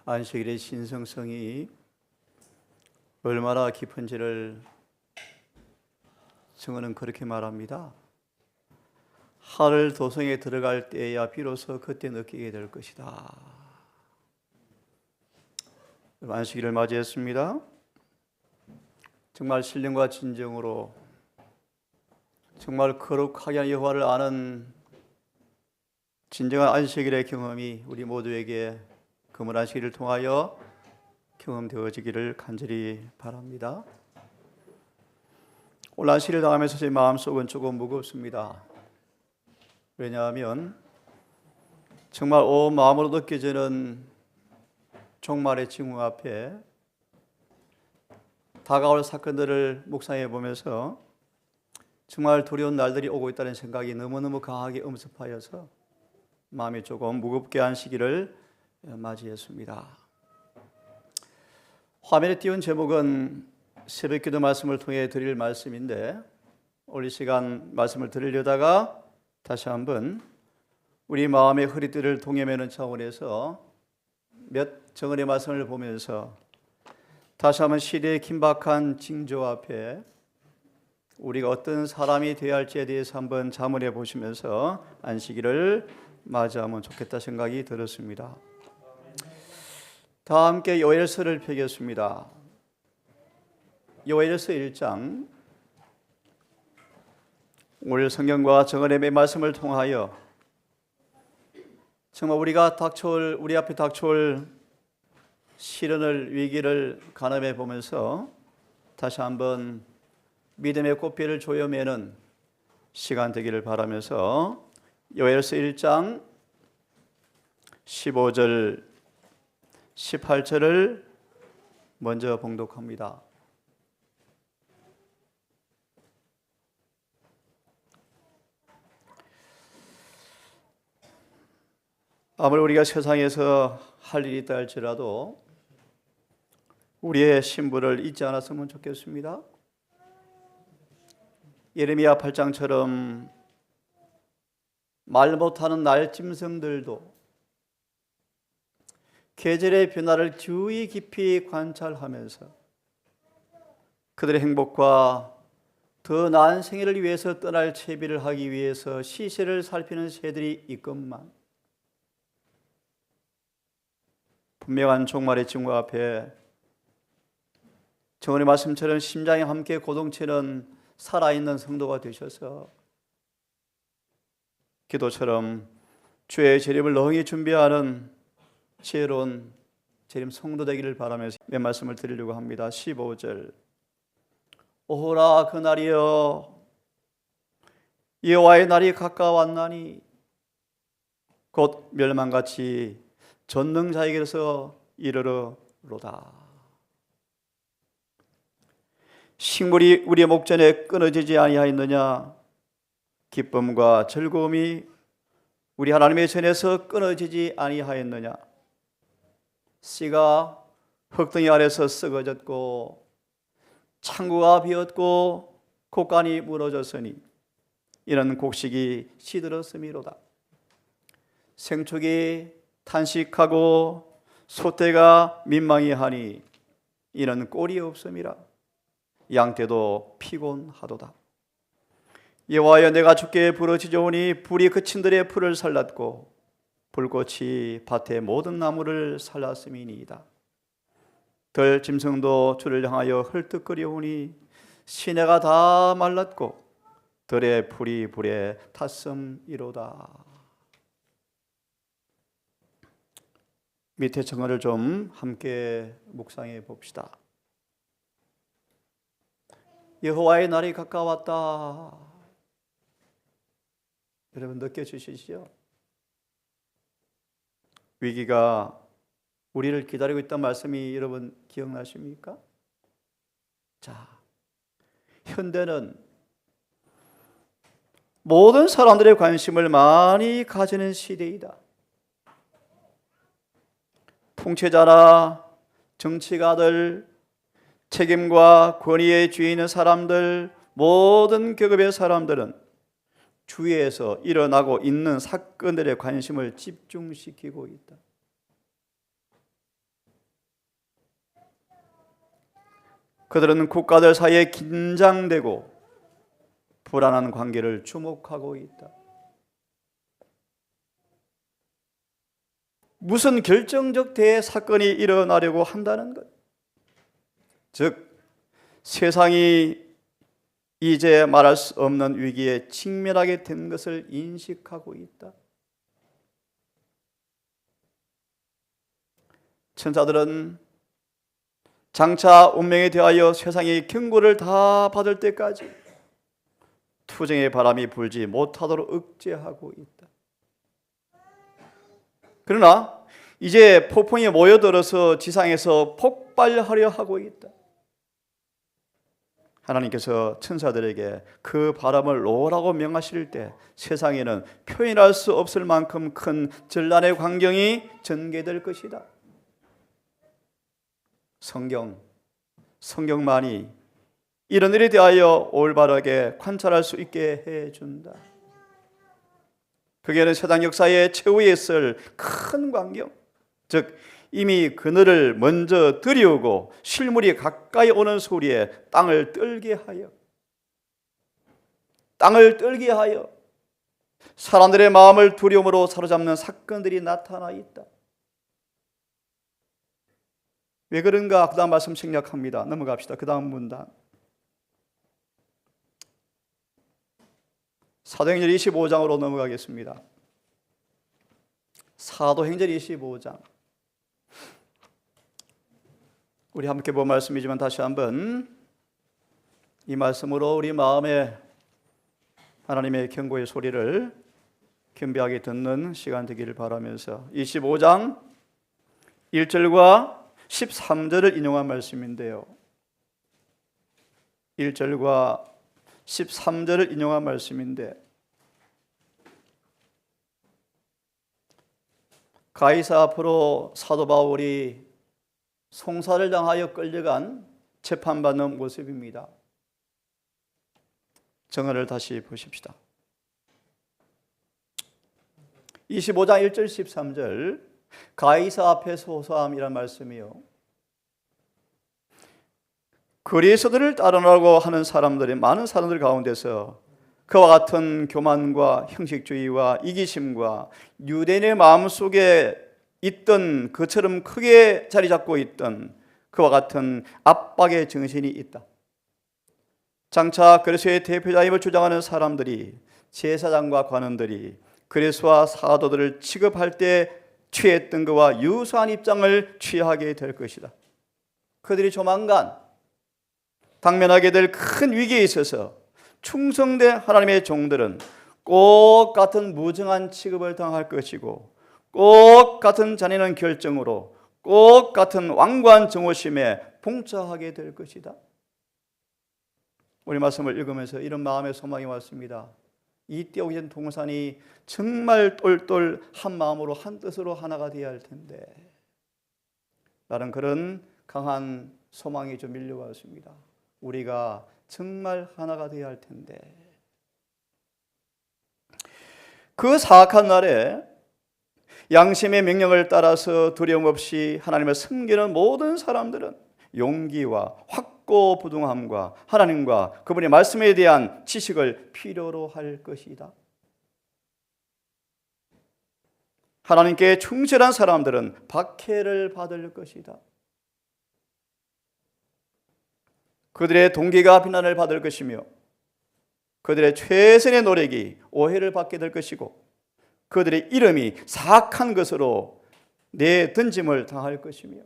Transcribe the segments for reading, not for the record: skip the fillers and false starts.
안식일의 신성성이 얼마나 깊은지를 성어는 그렇게 말합니다. 하늘 도성에 들어갈 때야 비로소 그때 느끼게 될 것이다. 안식일을 맞이했습니다. 정말 신령과 진정으로 정말 거룩하게 한 여호와를 아는 진정한 안식일의 경험이 우리 모두에게 금을 안식일을 통하여 경험되어지기를 간절히 바랍니다. 오늘 안식일을 당하면서 제 마음속은 조금 무겁습니다. 왜냐하면 정말 온 마음으로 느껴지는 종말의 징후 앞에 다가올 사건들을 묵상해 보면서 정말 두려운 날들이 오고 있다는 생각이 너무너무 강하게 엄습하여서 마음이 조금 무겁게 한 시기를 맞이했습니다. 화면에 띄운 제목은 새벽기도 말씀을 통해 드릴 말씀인데 오늘 이 시간 말씀을 드리려다가 다시 한번 우리 마음의 허리띠를 동여매는 차원에서 몇 정언의 말씀을 보면서 다시 한번 시대의 긴박한 징조 앞에 우리가 어떤 사람이 되어야 할지에 대해서 한번 자문해 보시면서 안식일을 맞이하면 좋겠다 생각이 들었습니다. 다 함께 요엘서를 펴겠습니다. 요엘서 1장. 오늘 성경과 정언의 말씀을 통하여 정말 우리 앞에 닥쳐올 시련을, 위기를 가늠해 보면서 다시 한번 믿음의 꽃피를 조여매는 시간 되기를 바라면서 요엘서 1장 15절 18절을 먼저 봉독합니다. 아무리 우리가 세상에서 할 일이 있다 할지라도 우리의 신분을 잊지 않았으면 좋겠습니다. 예레미야 8장처럼 말 못하는 날짐승들도 계절의 변화를 주의 깊이 관찰하면서 그들의 행복과 더 나은 생애를 위해서 떠날 채비를 하기 위해서 시세를 살피는 새들이 있건만 분명한 종말의 징후 앞에 정언의 말씀처럼 심장이 함께 고동치는 살아있는 성도가 되셔서 기도처럼 주의 재림을 너희 준비하는 지혜로운 재림 성도 되기를 바라면서 몇 말씀을 드리려고 합니다. 15절. 오호라 그날이여 여호와의 날이 가까웠나니 곧 멸망같이 전능자에게서 이르러로다. 식물이 우리의 목전에 끊어지지 아니하였느냐? 기쁨과 즐거움이 우리 하나님의 전에서 끊어지지 아니하였느냐? 씨가 흙덩이 아래서 썩어졌고 창고가 비었고 곡간이 무너졌으니 이런 곡식이 시들었음이로다. 생축이 탄식하고 소떼가 민망해하니 이는 꼴이 없음이라. 양떼도 피곤하도다. 여호와여 내가 주께 부르짖으오니 불이 그친들의 풀을 살랐고 불꽃이 밭의 모든 나무를 살랐음이니이다. 들 짐승도 주를 향하여 헐떡거려오니 시내가 다 말랐고 들의 풀이 불에 탔음이로다. 밑에 정언을 좀 함께 묵상해 봅시다. 여호와의 날이 가까웠다. 여러분 느껴지시죠? 위기가 우리를 기다리고 있다는 말씀이 여러분 기억나십니까? 자, 현대는 모든 사람들의 관심을 많이 가지는 시대이다. 통치자나 정치가들, 책임과 권위의 뒤에 있는 사람들, 모든 계급의 사람들은 주위에서 일어나고 있는 사건들의 관심을 집중시키고 있다. 그들은 국가들 사이에 긴장되고 불안한 관계를 주목하고 있다. 무슨 결정적 대사건이 일어나려고 한다는 것. 즉 세상이 이제 말할 수 없는 위기에 직면하게 된 것을 인식하고 있다. 천사들은 장차 운명에 대하여 세상의 경고를 다 받을 때까지 투정의 바람이 불지 못하도록 억제하고 있다. 그러나 이제 폭풍이 모여들어서 지상에서 폭발하려 하고 있다. 하나님께서 천사들에게 그 바람을 놓으라고 명하실 때 세상에는 표현할 수 없을 만큼 큰 전란의 광경이 전개될 것이다. 성경만이 이런 일에 대하여 올바르게 관찰할 수 있게 해준다. 그게는 세상 역사의 최후에 있을 큰 광경, 즉 이미 그늘을 먼저 들이우고 실물이 가까이 오는 소리에 땅을 떨게 하여 사람들의 마음을 두려움으로 사로잡는 사건들이 나타나 있다. 왜 그런가? 그 다음 말씀 생략합니다. 넘어갑시다. 그 다음 문단. 사도행전 25장으로 넘어가겠습니다. 사도행전 25장. 우리 함께 본 말씀이지만 다시 한번 이 말씀으로 우리 마음에 하나님의 경고의 소리를 겸비하게 듣는 시간 되기를 바라면서 25장 1절과 13절을 인용한 말씀인데요. 1절과 13절을 인용한 말씀인데 가이사 앞으로 사도 바울이 송사를 당하여 끌려간 재판받는 모습입니다. 정언을 다시 보십시다. 25장 1절 13절 가이사 앞에서 호소함이란 말씀이요. 그리스도를 따르라고 하는 사람들이 많은 사람들 가운데서 그와 같은 교만과 형식주의와 이기심과 유대인의 마음속에 있던 그처럼 크게 자리 잡고 있던 그와 같은 압박의 정신이 있다. 장차 그리스도의 대표자임을 주장하는 사람들이 제사장과 관원들이 그리스도와 사도들을 취급할 때 취했던 것과 유사한 입장을 취하게 될 것이다. 그들이 조만간 당면하게 될 큰 위기에 있어서 충성된 하나님의 종들은 꼭 같은 무정한 취급을 당할 것이고 꼭 같은 잔인한 결정으로 꼭 같은 완고한 정오심에 봉처하게 될 것이다. 우리 말씀을 읽으면서 이런 마음의 소망이 왔습니다. 이때 오기 전 동산이 정말 똘똘 한 마음으로 한 뜻으로 하나가 되어야 할 텐데 나는 그런 강한 소망이 좀 밀려왔습니다. 우리가 정말 하나가 되어야 할 텐데 그 사악한 날에 양심의 명령을 따라서 두려움 없이 하나님을 섬기는 모든 사람들은 용기와 확고부동함과 하나님과 그분의 말씀에 대한 지식을 필요로 할 것이다. 하나님께 충실한 사람들은 박해를 받을 것이다. 그들의 동기가 비난을 받을 것이며 그들의 최선의 노력이 오해를 받게 될 것이고 그들의 이름이 사악한 것으로 내던짐을 당할 것이며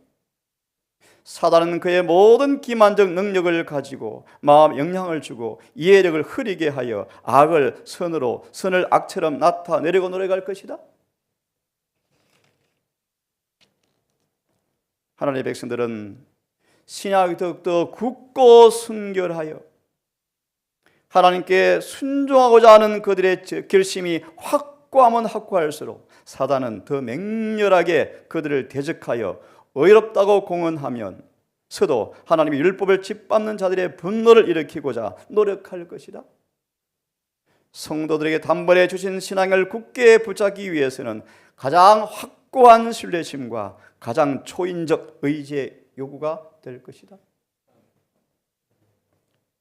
사단은 그의 모든 기만적 능력을 가지고 마음 영향을 주고 이해력을 흐리게 하여 악을 선으로 선을 악처럼 나타내려고 노력할 것이다. 하나님의 백성들은 신약이 더욱더 굳고 순결하여 하나님께 순종하고자 하는 그들의 결심이 확고하면 확고할수록 사단은 더 맹렬하게 그들을 대적하여 의롭다고 공언하면서도 하나님의 율법을 짓밟는 자들의 분노를 일으키고자 노력할 것이다. 성도들에게 단번에 주신 신앙을 굳게 붙잡기 위해서는 가장 확고한 신뢰심과 가장 초인적 의지의 요구가 될 것이다.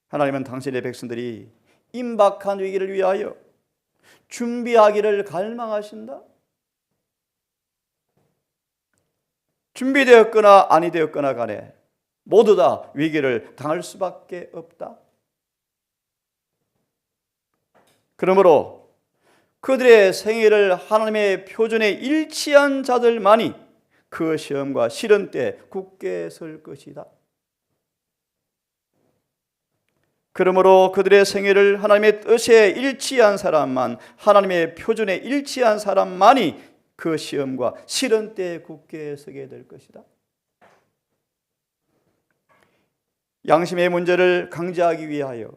하나님은 당신의 백성들이 임박한 위기를 위하여 준비하기를 갈망하신다. 준비되었거나 아니 되었거나 간에 모두 다 위기를 당할 수밖에 없다. 그러므로 그들의 생애를 하나님의 표준에 일치한 자들만이 그 시험과 시련 때 굳게 설 것이다. 그러므로 그들의 생애를 하나님의 뜻에 일치한 사람만, 하나님의 표준에 일치한 사람만이 그 시험과 시련 때 굳게 서게 될 것이다. 양심의 문제를 강제하기 위하여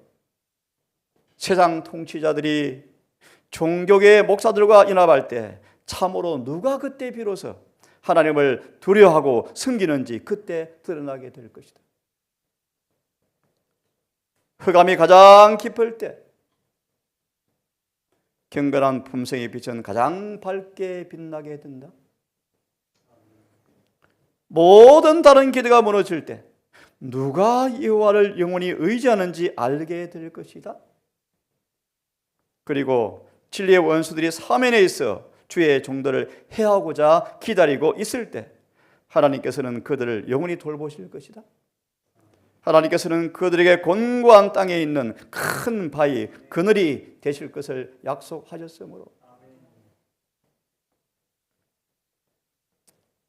세상 통치자들이 종교계 목사들과 연합할 때 참으로 누가 그때 비로소 하나님을 두려워하고 섬기는지 그때 드러나게 될 것이다. 흑암이 가장 깊을 때 경건한 품성의 빛은 가장 밝게 빛나게 된다. 모든 다른 기대가 무너질 때 누가 여호와를 영원히 의지하는지 알게 될 것이다. 그리고 진리의 원수들이 사면에 있어 주의 종들을 해하고자 기다리고 있을 때 하나님께서는 그들을 영원히 돌보실 것이다. 하나님께서는 그들에게 곤고한 땅에 있는 큰 바위, 그늘이 되실 것을 약속하셨으므로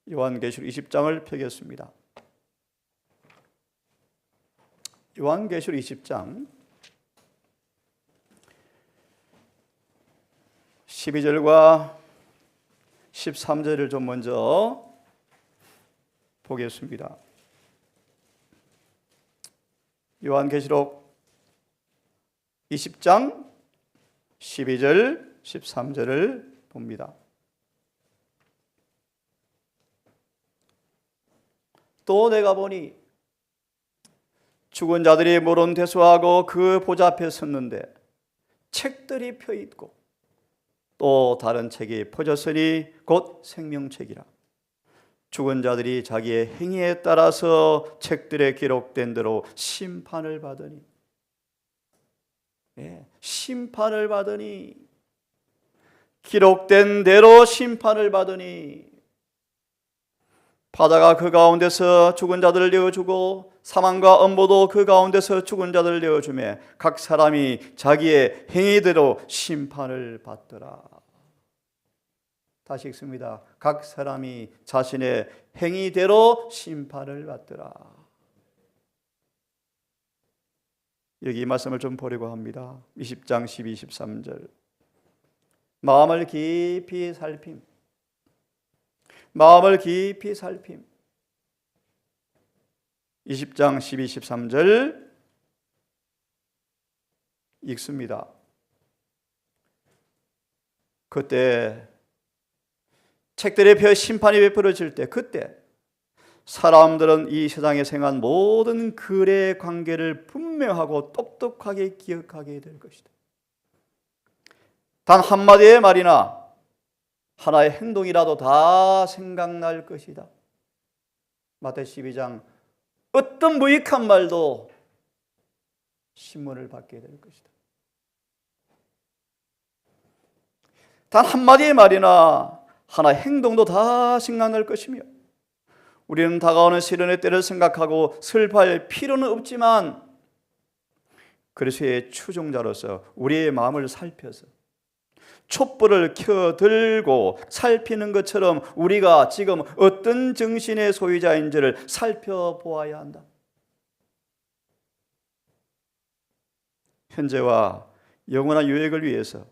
요한계시록 20장을 펴겠습니다. 요한계시록 20장 12절과 13절을 좀 먼저 보겠습니다. 요한계시록 20장 12절 13절을 봅니다. 또 내가 보니 죽은 자들이 모론대수하고 그 보좌 앞에 섰는데 책들이 펴 있고 또 다른 책이 퍼졌으니 곧 생명책이라. 죽은 자들이 자기의 행위에 따라서 책들에 기록된 대로 심판을 받으니, 심판을 받으니, 기록된 대로 심판을 받으니, 바다가 그 가운데서 죽은 자들을 내어주고 사망과 엄보도 그 가운데서 죽은 자들을 내어주매 각 사람이 자기의 행위대로 심판을 받더라. 다시 읽습니다. 각 사람이 자신의 행위대로 심판을 받더라. 여기 이 말씀을 좀 보려고 합니다. 20장 12, 13절. 마음을 깊이 살핌. 마음을 깊이 살핌. 20장 12, 13절 읽습니다. 그때 책들에 펴 심판이 베풀어질 때, 그때 사람들은 이 세상에 생한 모든 글의 관계를 분명하고 똑똑하게 기억하게 될 것이다. 단 한마디의 말이나 하나의 행동이라도 다 생각날 것이다. 마태복음 12장 어떤 무익한 말도 신문을 받게 될 것이다. 단 한마디의 말이나 하나의 행동도 다 생각날 것이며 우리는 다가오는 시련의 때를 생각하고 슬퍼할 필요는 없지만 그리스도의 추종자로서 우리의 마음을 살펴서 촛불을 켜들고 살피는 것처럼 우리가 지금 어떤 정신의 소유자인지를 살펴보아야 한다. 현재와 영원한 유익을 위해서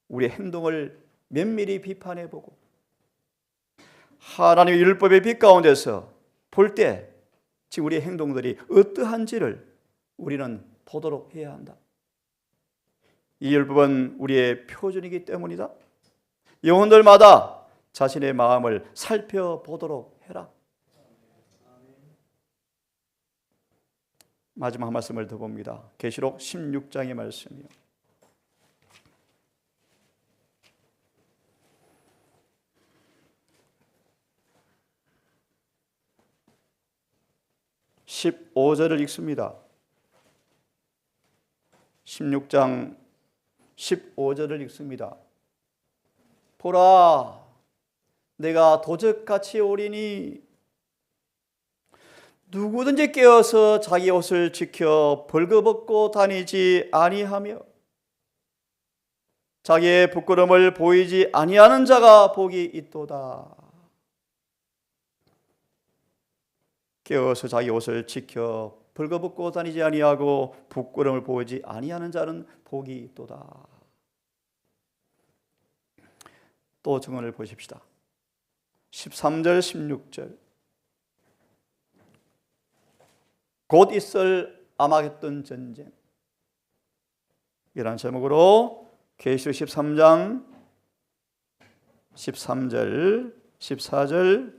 우리의 행동을 면밀히 비판해보고 하나님의 율법의 빛 가운데서 볼 때 지금 우리의 행동들이 어떠한지를 우리는 보도록 해야 한다. 이 율법은 우리의 표준이기 때문이다. 영혼들마다 자신의 마음을 살펴보도록 해라. 마지막 한 말씀을 더 봅니다. 계시록 16장의 말씀이요. 15절을 읽습니다. 16장 15절을 읽습니다. 보라, 내가 도적같이 오리니 누구든지 깨어서 자기 옷을 지켜 벌거벗고 다니지 아니하며 자기의 부끄러움을 보이지 아니하는 자가 복이 있도다. 깨어서 자기 옷을 지켜 벌거벗고 다니지 아니하고 부끄러움을 보이지 아니하는 자는 복이 있도다. 또 증언을 보십시다. 13절 16절 곧 있을 아마겟돈 전쟁, 이라는 제목으로 계시록 13장 13절 14절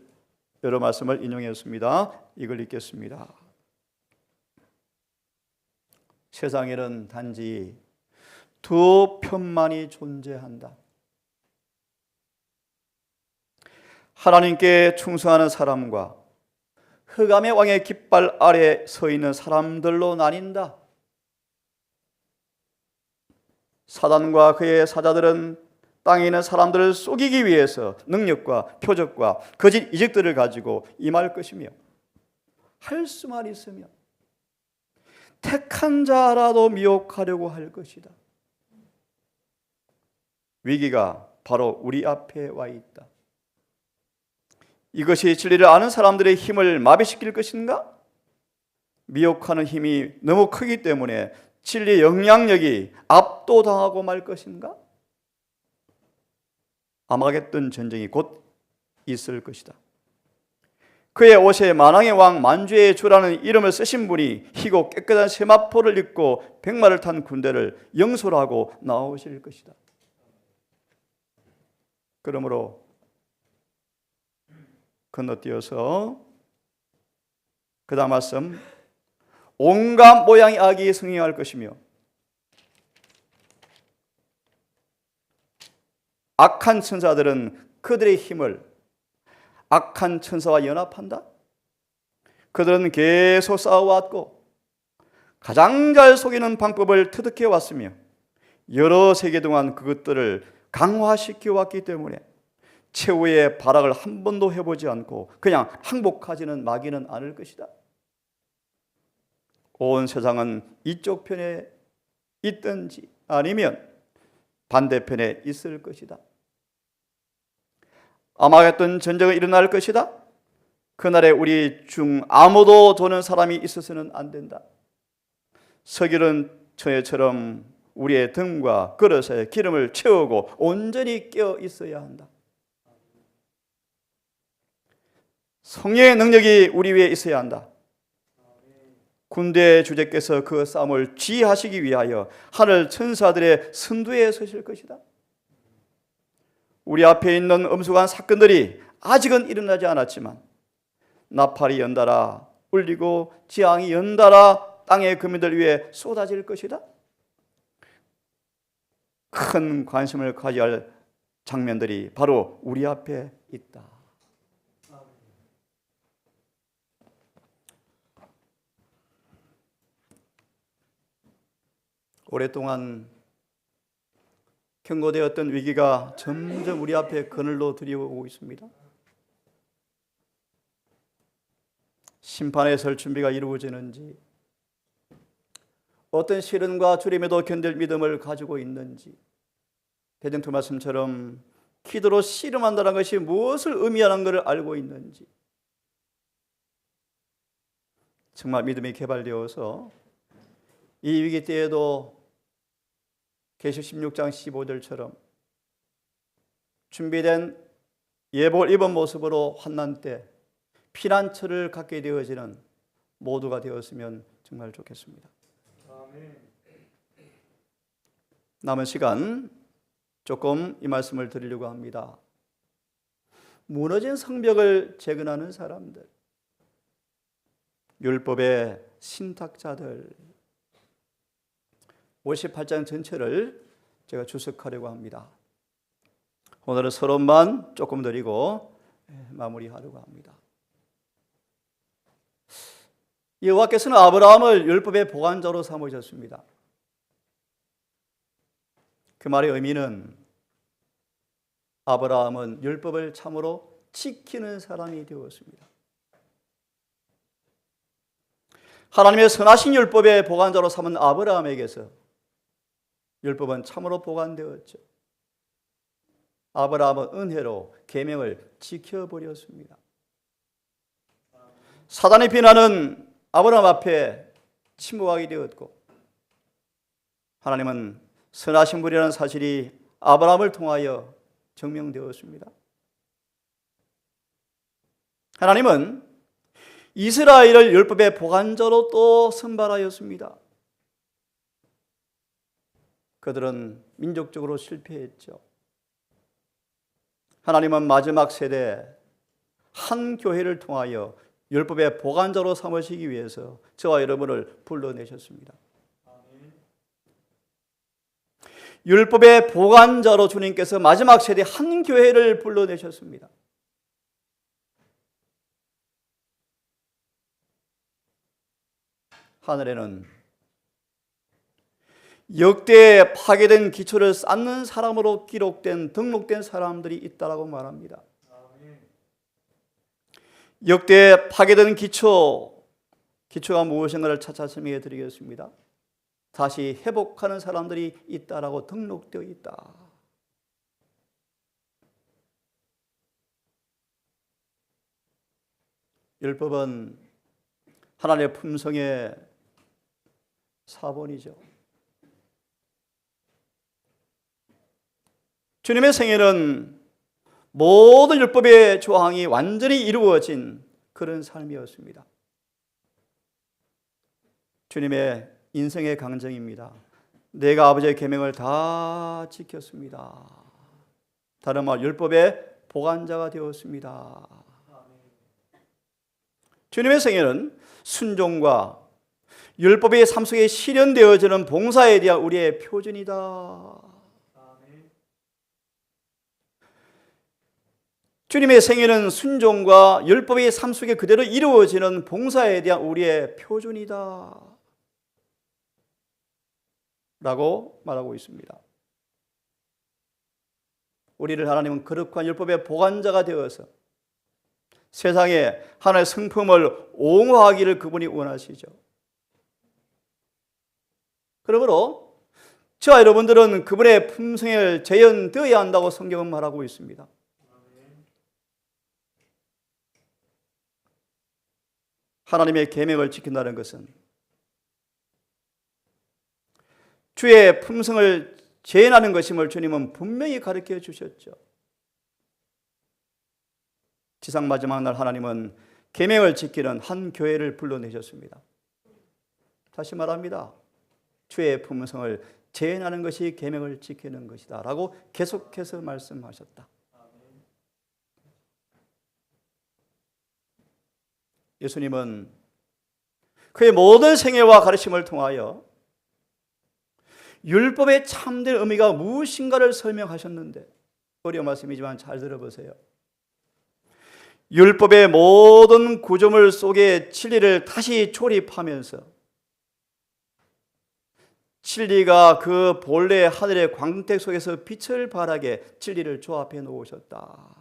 여러 말씀을 인용했습니다. 이걸 읽겠습니다. 세상에는 단지 두 편만이 존재한다. 하나님께 충성하는 사람과 흑암의 왕의 깃발 아래 서 있는 사람들로 나뉜다. 사단과 그의 사자들은 땅에 있는 사람들을 속이기 위해서 능력과 표적과 거짓 이적들을 가지고 임할 것이며 할 수만 있으면 택한 자라도 미혹하려고 할 것이다. 위기가 바로 우리 앞에 와 있다. 이것이 진리를 아는 사람들의 힘을 마비시킬 것인가? 미혹하는 힘이 너무 크기 때문에 진리의 영향력이 압도당하고 말 것인가? 아마겟돈 전쟁이 곧 있을 것이다. 그의 옷에 만왕의 왕 만주의 주라는 이름을 쓰신 분이 희고 깨끗한 세마포를 입고 백마를 탄 군대를 영솔하고 나오실 것이다. 그러므로 건너뛰어서 그 다음 말씀, 온갖 모양의 악이 승리할 것이며 악한 천사들은 그들의 힘을 악한 천사와 연합한다. 그들은 계속 싸워왔고 가장 잘 속이는 방법을 터득해 왔으며 여러 세기 동안 그것들을 강화시켜 왔기 때문에 최후의 발악을 한 번도 해보지 않고 그냥 항복하지는 마기는 않을 것이다. 온 세상은 이쪽 편에 있든지 아니면 반대편에 있을 것이다. 아마겟돈 전쟁이 일어날 것이다. 그날에 우리 중 아무도 도는 사람이 있어서는 안 된다. 서기른 처녀처럼 우리의 등과 그릇에 기름을 채우고 온전히 깨어 있어야 한다. 성령의 능력이 우리 위에 있어야 한다. 군대의 주제께서 그 싸움을 지휘하시기 위하여 하늘 천사들의 선두에 서실 것이다. 우리 앞에 있는 엄숙한 사건들이 아직은 일어나지 않았지만 나팔이 연달아 울리고 재앙이 연달아 땅의 거민들 위에 쏟아질 것이다. 큰 관심을 가져야 할 장면들이 바로 우리 앞에 있다. 오랫동안 경고되었던 위기가 점점 우리 앞에 그늘로 들이오고 있습니다. 심판에 설 준비가 이루어지는지, 어떤 시련과 주림에도 견딜 믿음을 가지고 있는지, 대정토 말씀처럼 기도로 씨름한다는 것이 무엇을 의미하는 것을 알고 있는지, 정말 믿음이 개발되어서 이 위기 때에도 계시록 16장 15절처럼 준비된 예복을 입은 모습으로 환난 때 피난처를 갖게 되어지는 모두가 되었으면 정말 좋겠습니다. 남은 시간 조금 이 말씀을 드리려고 합니다. 무너진 성벽을 재건하는 사람들, 율법의 신탁자들, 58장 전체를 제가 주석하려고 합니다. 오늘은 서론만 조금 드리고 마무리하려고 합니다. 여호와께서는 아브라함을 율법의 보관자로 삼으셨습니다. 그 말의 의미는 아브라함은 율법을 참으로 지키는 사람이 되었습니다. 하나님의 선하신 율법의 보관자로 삼은 아브라함에게서 율법은 참으로 보관되었죠. 아브라함은 은혜로 계명을 지켜버렸습니다. 사단의 비난은 아브라함 앞에 침묵하게 되었고, 하나님은 선하신 분이라는 사실이 아브라함을 통하여 증명되었습니다. 하나님은 이스라엘을 율법의 보관자로 또 선발하였습니다. 그들은 민족적으로 실패했죠. 하나님은 마지막 세대 한 교회를 통하여 율법의 보관자로 삼으시기 위해서 저와 여러분을 불러내셨습니다. 율법의 보관자로 주님께서 마지막 세대 한 교회를 불러내셨습니다. 하늘에는 역대 파괴된 기초를 쌓는 사람으로 등록된 사람들이 있다라고 말합니다. 역대 파괴된 기초가 무엇인가를 차차 설명해 드리겠습니다. 다시 회복하는 사람들이 있다라고 등록되어 있다. 율법은 하나님의 품성의 사본이죠. 주님의 생애는 모든 율법의 조항이 완전히 이루어진 그런 삶이었습니다. 주님의 인생의 강정입니다. 내가 아버지의 계명을 다 지켰습니다. 다른 말 율법의 보관자가 되었습니다. 주님의 생애는 순종과 율법의 삶 속에 실현되어지는 봉사에 대한 우리의 표준이다. 주님의 생애는 순종과 율법의 삶 속에 그대로 이루어지는 봉사에 대한 우리의 표준이다 라고 말하고 있습니다. 우리를 하나님은 거룩한 율법의 보관자가 되어서 세상에 하나님의 성품을 옹호하기를 그분이 원하시죠. 그러므로 저와 여러분들은 그분의 품성을 재현되어야 한다고 성경은 말하고 있습니다. 하나님의 계명을 지킨다는 것은 주의 품성을 재현하는 것임을 주님은 분명히 가르쳐 주셨죠. 지상 마지막 날 하나님은 계명을 지키는 한 교회를 불러내셨습니다. 다시 말합니다. 주의 품성을 재현하는 것이 계명을 지키는 것이다 라고 계속해서 말씀하셨다. 예수님은 그의 모든 생애와 가르침을 통하여 율법의 참된 의미가 무엇인가를 설명하셨는데, 어려운 말씀이지만 잘 들어보세요. 율법의 모든 구조물 속에 진리를 다시 조립하면서 진리가 그 본래 하늘의 광택 속에서 빛을 발하게 진리를 조합해 놓으셨다.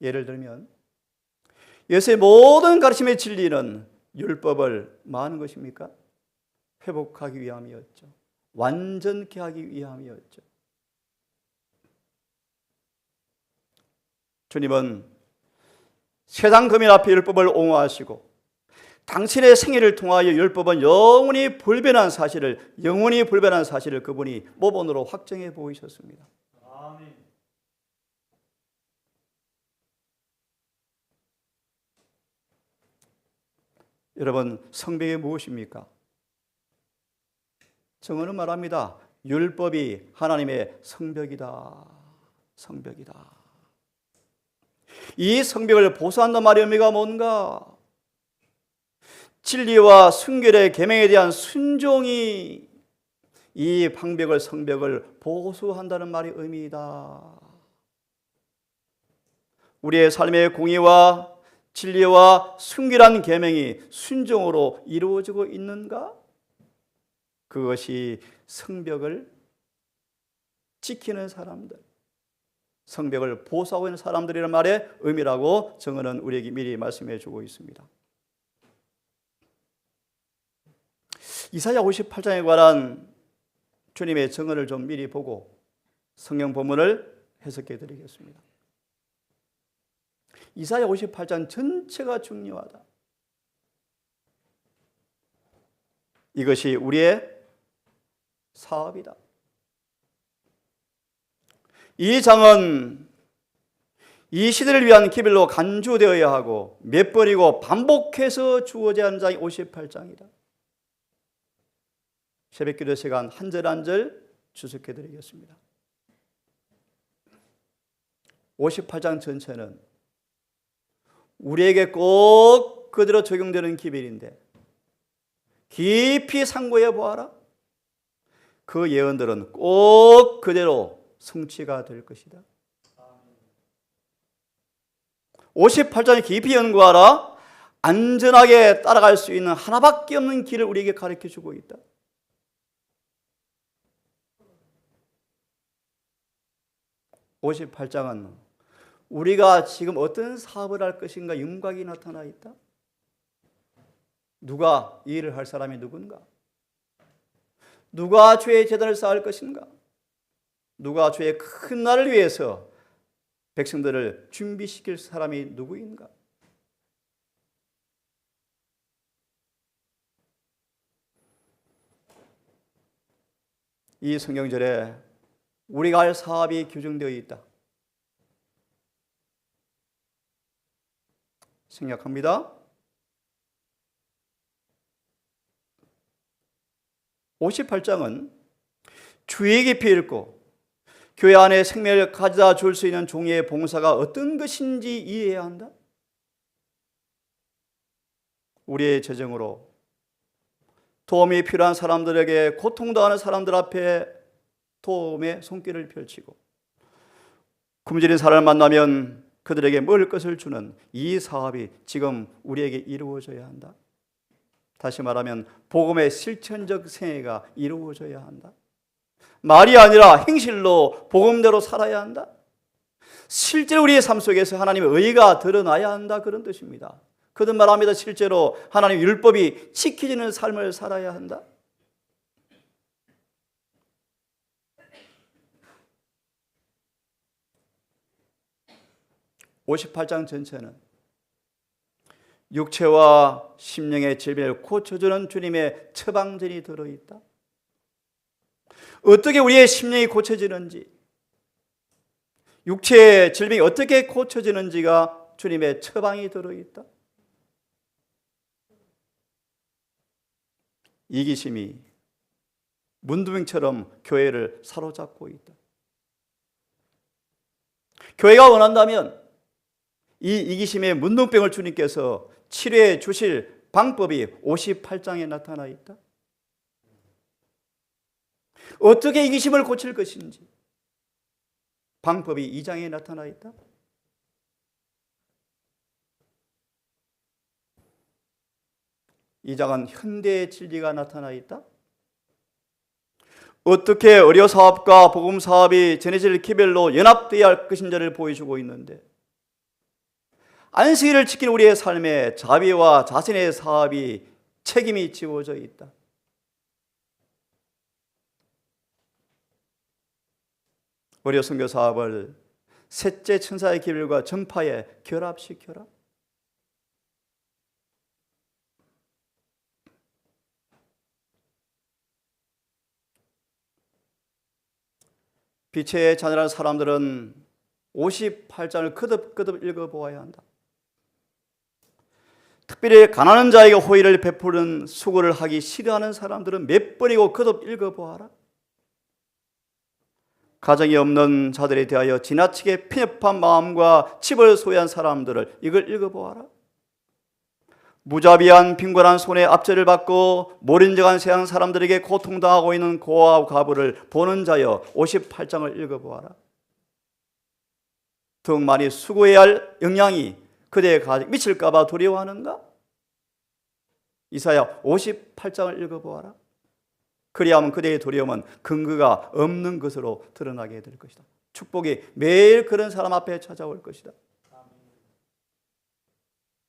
예를 들면 예수의 모든 가르침의 진리는 율법을 많은 것입니까? 회복하기 위함이었죠. 완전케 하기 위함이었죠. 주님은 세상 금인 앞에 율법을 옹호하시고 당신의 생애를 통하여 율법은 영원히 불변한 사실을 그분이 모본으로 확정해 보이셨습니다. 아멘. 여러분, 성벽이 무엇입니까? 성경은 말합니다. 율법이 하나님의 성벽이다. 성벽이다. 이 성벽을 보수한단 말의 의미가 뭔가? 진리와 순결의 계명에 대한 순종이 이 방벽을, 성벽을 보수한다는 말의 의미이다. 우리의 삶의 공의와 진리와 순결한 계명이 순종으로 이루어지고 있는가? 그것이 성벽을 지키는 사람들, 성벽을 보수하고 있는 사람들이라는 말의 의미라고 정언은 우리에게 미리 말씀해 주고 있습니다. 이사야 58장에 관한 주님의 정언을 좀 미리 보고 성경 본문을 해석해 드리겠습니다. 이사야 58장 전체가 중요하다. 이것이 우리의 사업이다. 이 장은 이 시대를 위한 기별로 간주되어야 하고 몇 번이고 반복해서 주어져야 하는 장이 58장이다. 새벽기도 시간 한 절 한 절 주석해 드리겠습니다. 58장 전체는 우리에게 꼭 그대로 적용되는 기별인데 깊이 상고해 보아라. 그 예언들은 꼭 그대로 성취가 될 것이다. 58장을 깊이 연구하라. 안전하게 따라갈 수 있는 하나밖에 없는 길을 우리에게 가르쳐 주고 있다. (58장은) 우리가 지금 어떤 사업을 할 것인가 윤곽이 나타나 있다. 누가 이 일을 할 사람이 누군가? 누가 주의 제단을 쌓을 것인가? 누가 주의 큰 날을 위해서 백성들을 준비시킬 사람이 누구인가? 이 성경절에 우리가 할 사업이 규정되어 있다. 생략합니다. 58장은 주의 깊이 읽고 교회 안에 생명을 가져다 줄 수 있는 종의 봉사가 어떤 것인지 이해해야 한다. 우리의 재정으로 도움이 필요한 사람들에게 고통당하는 사람들 앞에 도움의 손길을 펼치고 굶주린 사람을 만나면 그들에게 먹을 것을 주는 이 사업이 지금 우리에게 이루어져야 한다. 다시 말하면 복음의 실천적 생애가 이루어져야 한다. 말이 아니라 행실로 복음대로 살아야 한다. 실제로 우리의 삶 속에서 하나님의 의가 드러나야 한다. 그런 뜻입니다. 그든 말합니다. 실제로 하나님의 율법이 지켜지는 삶을 살아야 한다. (58장) 전체는 육체와 심령의 질병을 고쳐주는 주님의 처방전이 들어있다. 어떻게 우리의 심령이 고쳐지는지, 육체의 질병이 어떻게 고쳐지는지가 주님의 처방이 들어있다. 이기심이 문두병처럼 교회를 사로잡고 있다. 교회가 원한다면 이 이기심의 문둥병을 주님께서 치료해 주실 방법이 58장에 나타나 있다. 어떻게 이기심을 고칠 것인지 방법이 2장에 나타나 있다. 이 장은 현대의 진리가 나타나 있다. 어떻게 의료사업과 복음사업이 전해질 기별로 연합되어야 할 것인지를 보여주고 있는데 안식일을 지키는 우리의 삶에 자비와 자신의 사업이 책임이 지워져 있다. 의료 선교 사업을 셋째 천사의 기별과 전파에 결합시켜라. 빛의 자녀라는 사람들은 58장을 거듭거듭 읽어보아야 한다. 특별히 가난한 자에게 호의를 베푸는 수고를 하기 싫어하는 사람들은 몇 번이고 거듭 읽어보아라. 가정이 없는 자들에 대하여 지나치게 편협한 마음과 집을 소유한 사람들을 이걸 읽어보아라. 무자비한 빈곤한 손에 압제를 받고 모린적한 세상 사람들에게 고통당하고 있는 고아와 과부를 보는 자여 58장을 읽어보아라. 더욱 많이 수고해야 할 영향이 그대의 가정에 미칠까 봐 두려워하는가? 이사야 58장을 읽어보아라. 그리하면 그대의 두려움은 근거가 없는 것으로 드러나게 될 것이다. 축복이 매일 그런 사람 앞에 찾아올 것이다.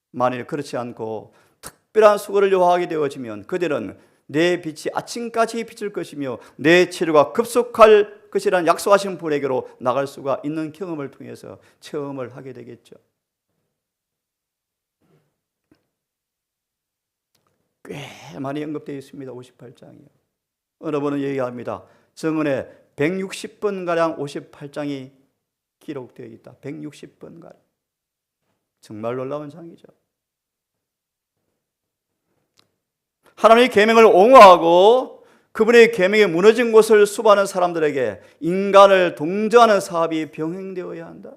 만일 그렇지 않고 특별한 수고를 요하게 되어지면 그들은 내 빛이 아침까지 비칠 것이며 내 치료가 급속할 것이라는 약속하신 분에게로 나갈 수가 있는 경험을 통해서 체험을 하게 되겠죠. 꽤 많이 언급되어 있습니다. 58장이요. 어느 분은 얘기합니다. 정언에 160번가량 58장이 기록되어 있다. 160번가량. 정말 놀라운 장이죠. 하나님의 계명을 옹호하고 그분의 계명에 무너진 곳을 수반하는 사람들에게 인간을 동정하는 사업이 병행되어야 한다.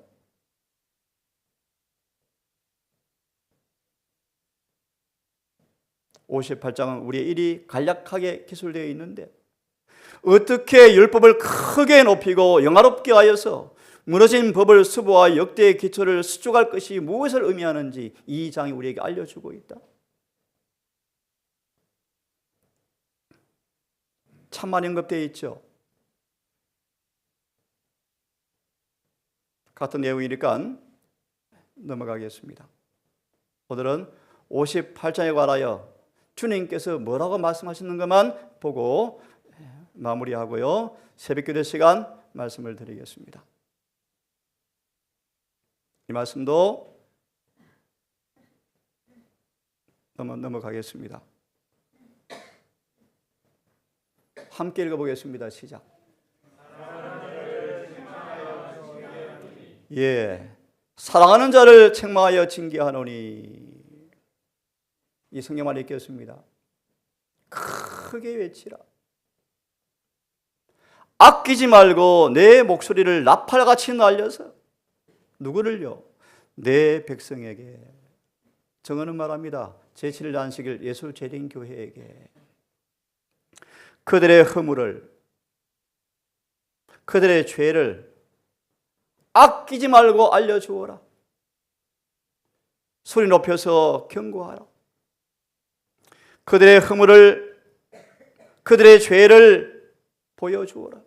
(58장은) 우리의 일이 간략하게 기술되어 있는데 어떻게 율법을 크게 높이고 영화롭게 하여서 무너진 법을 수보와 역대의 기초를 수축할 것이 무엇을 의미하는지 이 장이 우리에게 알려주고 있다. 참 많이 언급되어 있죠. 같은 내용이니까 넘어가겠습니다. 오늘은 58장에 관하여 주님께서 뭐라고 말씀하시는 것만 보고 마무리하고요. 새벽기도 시간 말씀을 드리겠습니다. 이 말씀도 넘어가겠습니다. 함께 읽어보겠습니다. 시작. 예, 사랑하는 자를 책망하여 징계하노니. 이 성경만 읽겠습니다. 크게 외치라. 아끼지 말고 내 목소리를 나팔같이 날려서 누구를요? 내 백성에게. 정언은 말합니다. 제7일 안식일 예수재림교회에게 그들의 허물을, 그들의 죄를 아끼지 말고 알려주어라. 소리 높여서 경고하라. 그들의 허물을, 그들의 죄를 보여주어라.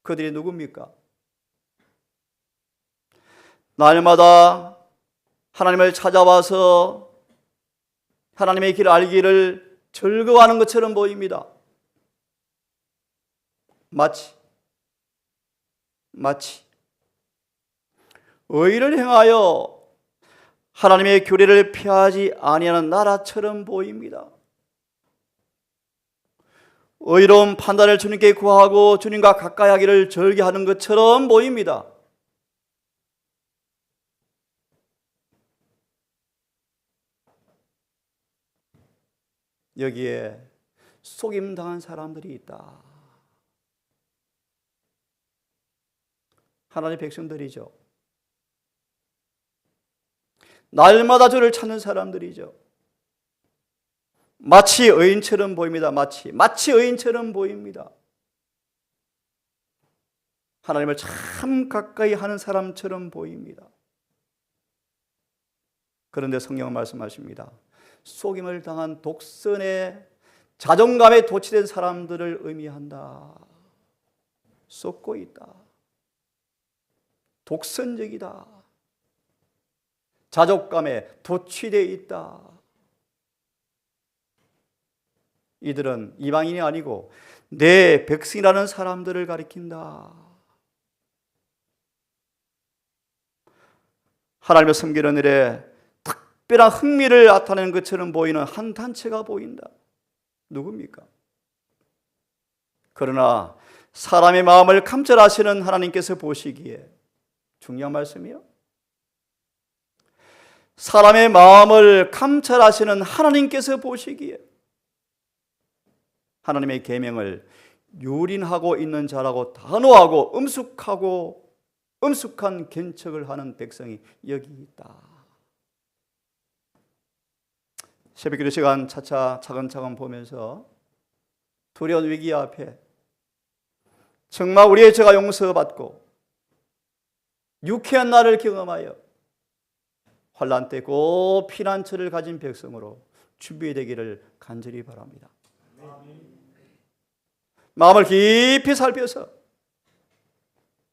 그들이 누굽니까? 날마다 하나님을 찾아와서 하나님의 길을 알기를 즐거워하는 것처럼 보입니다. 마치 의를 행하여 하나님의 규례를 피하지 아니하는 나라처럼 보입니다. 의로운 판단을 주님께 구하고 주님과 가까이 하기를 절개하는 것처럼 보입니다. 여기에 속임당한 사람들이 있다. 하나님의 백성들이죠. 날마다 주를 찾는 사람들이죠. 마치 의인처럼 보입니다. 마치 의인처럼 보입니다. 하나님을 참 가까이 하는 사람처럼 보입니다. 그런데 성경은 말씀하십니다. 속임을 당한 독선의 자존감에 도취된 사람들을 의미한다. 썩고 있다. 독선적이다. 자존감에 도취되어 있다. 이들은 이방인이 아니고 내 백성이라는 사람들을 가리킨다. 하나님을 섬기는 일에 특별한 흥미를 나타내는 것처럼 보이는 한 단체가 보인다. 누굽니까? 그러나 사람의 마음을 감찰하시는 하나님께서 보시기에, 중요한 말씀이요, 사람의 마음을 감찰하시는 하나님께서 보시기에 하나님의 계명을 유린하고 있는 자라고 단호하고 엄숙한 견척을 하는 백성이 여기 있다. 새벽기도 시간 차차 차근차근 보면서 두려운 위기 앞에 정말 우리의 죄가 용서받고 유쾌한 날을 경험하여 환난 때 꼭 피난처를 가진 백성으로 준비되기를 간절히 바랍니다. 마음을 깊이 살펴서,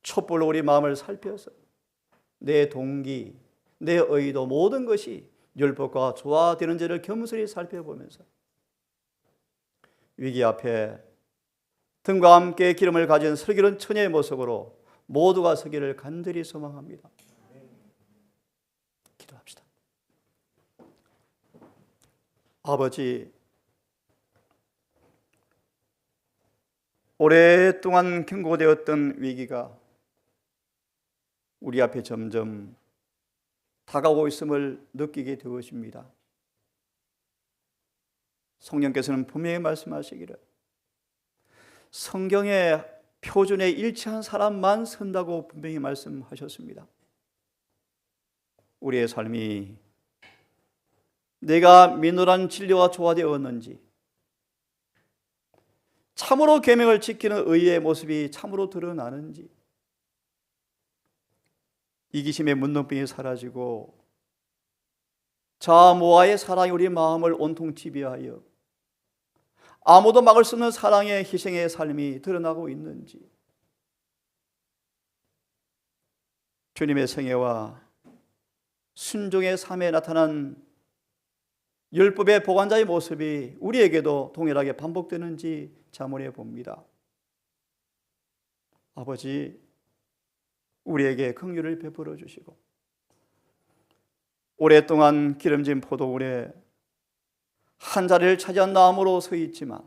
촛불로 우리 마음을 살펴서 내 동기, 내 의도, 모든 것이 율법과 조화되는지를 겸손히 살펴보면서 위기 앞에 등과 함께 기름을 가진 슬기로운 처녀의 모습으로 모두가 서기를 간절히 소망합니다. 기도합시다. 아버지, 오랫동안 경고되었던 위기가 우리 앞에 점점 다가오고 있음을 느끼게 되었습니다. 성령께서는 분명히 말씀하시기를 성경의 표준에 일치한 사람만 선다고 분명히 말씀하셨습니다. 우리의 삶이 내가 민노란 진리와 조화되었는지, 참으로 계명을 지키는 의의 모습이 참으로 드러나는지, 이기심의 문둥병이 사라지고 자모아의 사랑이 우리 마음을 온통 지배하여 아무도 막을 수 없는 사랑의 희생의 삶이 드러나고 있는지, 주님의 성애와 순종의 삶에 나타난 율법의 보관자의 모습이 우리에게도 동일하게 반복되는지 자문해 봅니다. 아버지, 우리에게 긍휼을 베풀어 주시고 오랫동안 기름진 포도원에 한 자리를 차지한 나무로 서 있지만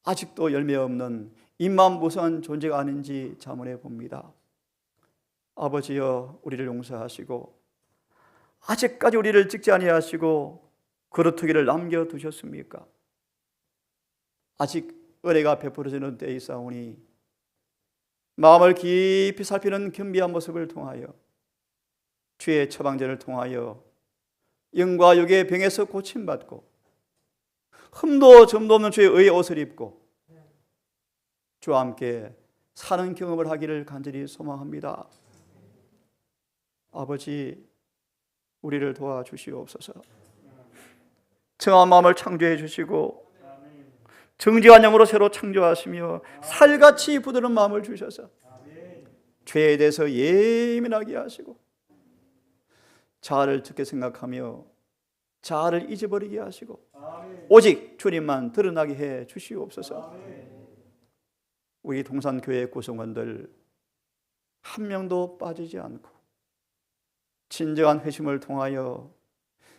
아직도 열매 없는 잎만 무성한 존재가 아닌지 자문해 봅니다. 아버지여, 우리를 용서하시고 아직까지 우리를 찍지 아니하시고 그루터기를 남겨두셨습니까? 아직 은혜가 베풀어지는 때에 있사오니 마음을 깊이 살피는 겸비한 모습을 통하여 주의 처방전을 통하여 영과 육의 병에서 고침받고 흠도 점도 없는 주의 의의 옷을 입고 주와 함께 사는 경험을 하기를 간절히 소망합니다. 아버지, 우리를 도와주시옵소서. 정한 마음을 창조해 주시고 정직한 영으로 새로 창조하시며 살같이 부드러운 마음을 주셔서 죄에 대해서 예민하게 하시고 자아를 적게 생각하며 자아를 잊어버리게 하시고 오직 주님만 드러나게 해 주시옵소서. 우리 동산교회 구성원들 한 명도 빠지지 않고 진정한 회심을 통하여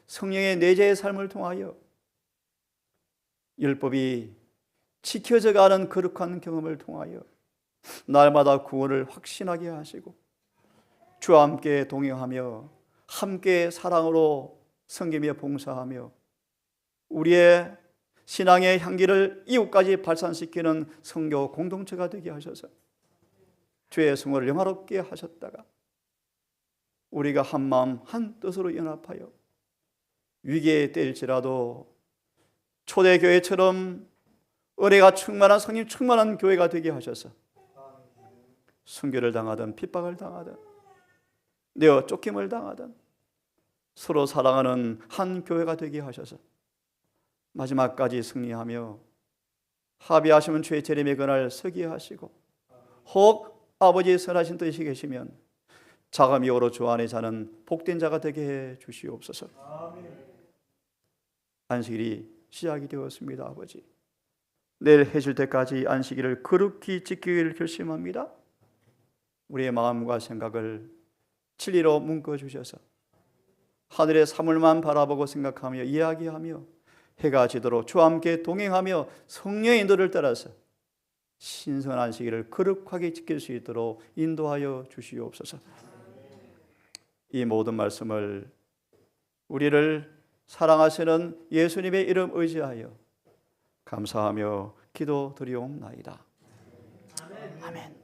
성령의 내재의 삶을 통하여 율법이 지켜져가는 거룩한 경험을 통하여 날마다 구원을 확신하게 하시고 주와 함께 동행하며 함께 사랑으로 섬기며 봉사하며 우리의 신앙의 향기를 이웃까지 발산시키는 성교 공동체가 되게 하셔서 주의 성호를 영화롭게 하셨다가 우리가 한 마음 한 뜻으로 연합하여 위기에 때일지라도 초대교회처럼 은혜가 충만한 성령 충만한 교회가 되게 하셔서 순교를 당하든 핍박을 당하든 내어 쫓김을 당하든 서로 사랑하는 한 교회가 되게 하셔서 마지막까지 승리하며 합의하시면 주의 재림의 그날 서게 하시고 혹 아버지의 선하신 뜻이 계시면 자가 미오로 주 안에 자는 복된 자가 되게 해 주시옵소서. 안식일이 시작이 되었습니다. 아버지, 내일 해질 때까지 안식일을 거룩히 지키기를 결심합니다. 우리의 마음과 생각을 진리로 묶어주셔서 하늘의 사물만 바라보고 생각하며 이야기하며 해가 지도록 주와 함께 동행하며 성령의 인도를 따라서 신성한 안식일을 거룩하게 지킬 수 있도록 인도하여 주시옵소서. 이 모든 말씀을 우리를 사랑하시는 예수님의 이름 의지하여 감사하며 기도드리옵나이다. 아멘.